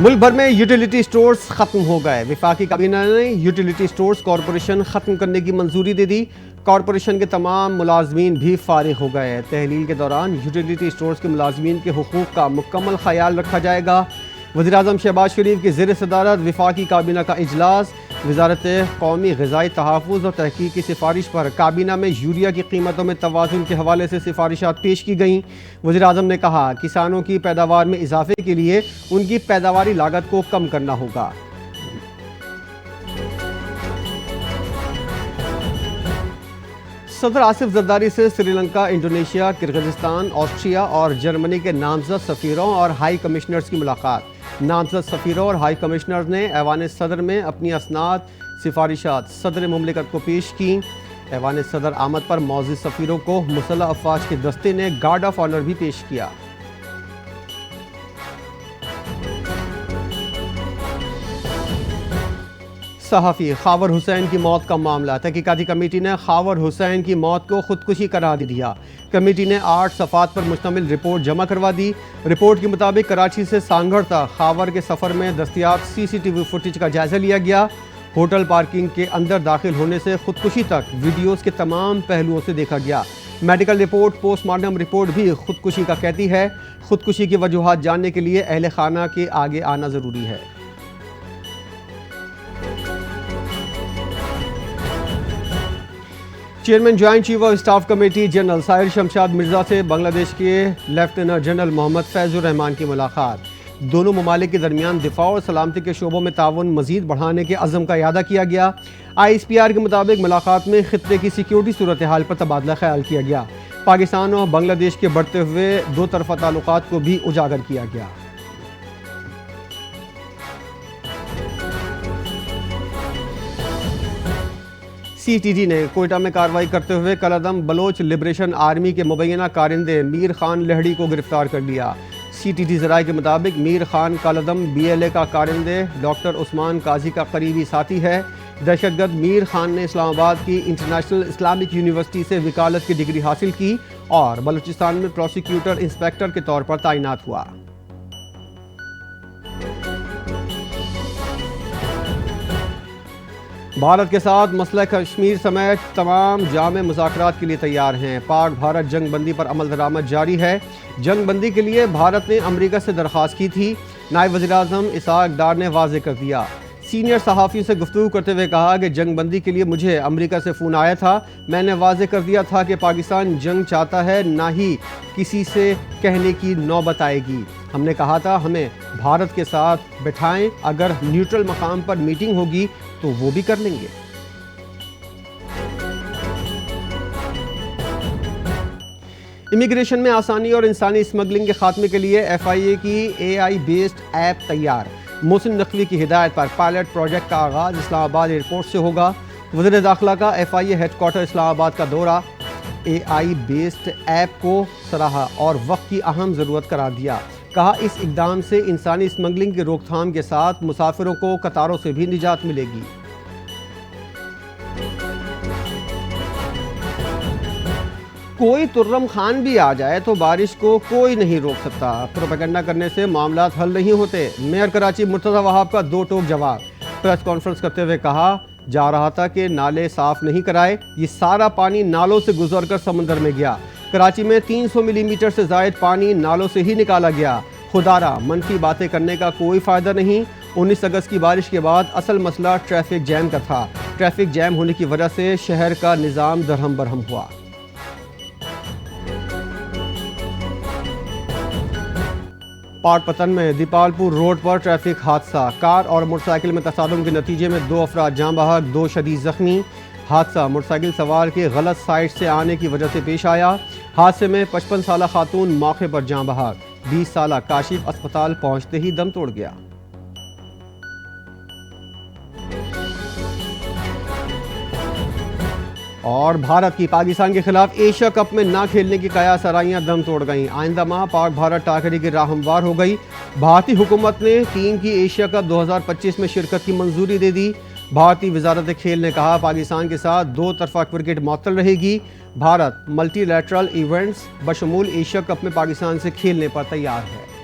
मुल्क भर में यूटिलिटी स्टोर्स खत्म हो गए। वफाकी काबीना ने यूटिलिटी स्टोर्स कॉरपोरेशन खत्म करने की मंजूरी दे दी। कॉरपोरेशन के तमाम मुलाजमीन भी फारिग हो गए। तहलील के दौरान यूटिलिटी स्टोर्स के मुलाजमीन के हुकूक का मुकम्मल ख्याल रखा जाएगा। वज़ीर-ए-आज़म शहबाज शरीफ की ज़ेर सदारत वफाकी काबीना का इजलास। वज़ारत कौमी ग़िज़ाई तहफ़्फ़ुज़ और तहक़ीक़ की सिफारिश पर काबीना में यूरिया की कीमतों में तवाज़ुन के हवाले से सिफारिशात पेश की गईं। वज़ीर-ए-आज़म ने कहा किसानों की पैदावार में इजाफे के लिए उनकी पैदावारी लागत को कम करना होगा। सदर आसिफ जरदारी से श्रीलंका, इंडोनेशिया, किर्गिज़स्तान, ऑस्ट्रिया और जर्मनी के नामज़द सफ़ीरों और हाई कमिश्नर्स की मुलाकात। नामज़द सफ़ीरों और हाई कमिश्नर्स ने ऐवान सदर में अपनी असनाद सिफारिशात सदर मुमलिकत को पेश की। ऐवान सदर आमद पर मौजूद सफ़ीरों को मुसल्लह अफ़वाज के दस्ते ने गार्ड ऑफ ऑनर भी पेश किया। सहाफ़ी खावर हुसैन की मौत का मामला। तहकीकाती कमेटी ने खावर हुसैन की मौत को खुदकुशी करार दिया। कमेटी ने 8 सफ़ात पर मुश्तमिल रिपोर्ट जमा करवा दी। रिपोर्ट के मुताबिक कराची से सांगड़ तक खावर के सफ़र में दस्तयाब CCTV फुटेज का जायज़ा लिया गया। होटल पार्किंग के अंदर दाखिल होने से खुदकुशी तक वीडियोज़ के तमाम पहलुओं से देखा गया। मेडिकल रिपोर्ट, पोस्टमार्टम रिपोर्ट भी खुदकुशी का कहती है। खुदकुशी की वजूहात जानने के लिए अहले खाना के आगे आना ज़रूरी है। Chairman joint chief of staff committee general Sahir Shamshad Mirza से बांग्लादेश के लेफ्टिनेंट जनरल मोहम्मद फैज़ुर रहमान की मुलाकात। दोनों ममालिक के दरमियान दिफा और सलामती के शोबों में ताउन मज़ीद बढ़ाने के अज़म का इयादा किया गया। ISPR के मुताबिक मुलाकात में खित्ते की सिक्योरिटी सूरत हाल पर तबादला ख्याल किया गया। पाकिस्तान और बांग्लादेश के बढ़ते हुए दो तरफ़ा ताल्लुकात को भी उजागर किया गया। CTD ने कोयटा में कार्रवाई करते हुए कलअदम बलोच लिबरेशन आर्मी के मुबैना कारिंदे मीर खान लहड़ी को गिरफ्तार कर लिया। CTD ज़राए के मुताबिक मीर खान कलअदम BLA का कारिंदे डॉक्टर उस्मान काजी का करीबी साथी है। दहशतगर्द मीर खान ने इस्लामाबाद की इंटरनेशनल इस्लामिक यूनिवर्सिटी से वकालत की डिग्री हासिल की और बलूचिस्तान में प्रोसिक्यूटर इंस्पेक्टर के तौर पर तैनात हुआ। भारत के साथ मसला कश्मीर समेत तमाम जामे मुज़ाकरात के लिए तैयार हैं। पाक भारत जंग बंदी पर अमल दरामद जारी है। जंग बंदी के लिए भारत ने अमेरिका से दरख्वास्त की थी। नायब वज़ीर-ए-आज़म इसहाक डार ने वाज़ेह कर दिया। सीनियर सहाफ़ियों से गुफ्तगू करते हुए कहा कि जंग बंदी के लिए मुझे अमेरिका से फ़ोन आया था। मैंने वाज़ेह कर दिया था कि पाकिस्तान जंग चाहता है, ना ही किसी से कहने की नौबत आएगी। हमने कहा था हमें भारत के साथ बैठाएं, अगर न्यूट्रल मकाम पर मीटिंग होगी तो वो भी कर लेंगे। इमिग्रेशन में आसानी और इंसानी स्मगलिंग के खात्मे के लिए FIA की AI बेस्ड ऐप तैयार। मोहसिन नकवी की हिदायत पर पायलट प्रोजेक्ट का आगाज इस्लामाबाद एयरपोर्ट से होगा। वज़ीर दाखिला का FIA हेडक्वार्टर इस्लामाबाद का दौरा। AI बेस्ड ऐप को सराहा और वक्त की अहम ज़रूरत करार दिया। कहा इस इक़दाम से इंसानी स्मगलिंग की रोकथाम के साथ मुसाफिरों को कतारों से भी निजात मिलेगी। कोई तुर्रम खान भी आ जाए तो बारिश को कोई नहीं रोक सकता। प्रोपेगेंडा करने से मामलात हल नहीं होते। मेयर कराची मुर्तज़ा वहाब का दो टोक जवाब। प्रेस कॉन्फ्रेंस करते हुए कहा जा रहा था कि नाले साफ नहीं कराए, ये सारा पानी नालों से गुजरकर समंदर में गया। कराची में 300 मिलीमीटर से ज़ायद पानी नालों से ही निकाला गया। खुदारा मनफी बातें करने का कोई फ़ायदा नहीं। 19 अगस्त की बारिश के बाद असल मसला ट्रैफिक जैम का था। ट्रैफिक जैम होने की वजह से शहर का निज़ाम दरहम बरहम हुआ। पाटपतन में दीपालपुर रोड पर ट्रैफिक हादसा। कार और मोटरसाइकिल में तसादुम के नतीजे में 2 अफराद जाँ बहक, 2 शदीद ज़ख्मी। हादसा मोटरसाइकिल सवार के गलत साइड से आने की वजह से पेश आया। हादसे में 55 साला खातून मौके पर जाँ बहक। 20 साला काशिफ अस्पताल पहुंचते ही दम तोड़ गया। और भारत की पाकिस्तान के खिलाफ एशिया कप में ना खेलने की कयास आराइयां दम तोड़ गईं। आइंदा माह पाक भारत टाकरी की राह हमवार हो गई। भारतीय हुकूमत ने टीम की एशिया कप 2025 में शिरकत की मंजूरी दे दी। भारतीय वजारत खेल ने कहा पाकिस्तान के साथ 2 तरफा क्रिकेट मुअत्तल रहेगी। भारत मल्टीलैटरल इवेंट्स बशमूल एशिया कप में पाकिस्तान से खेलने पर तैयार है।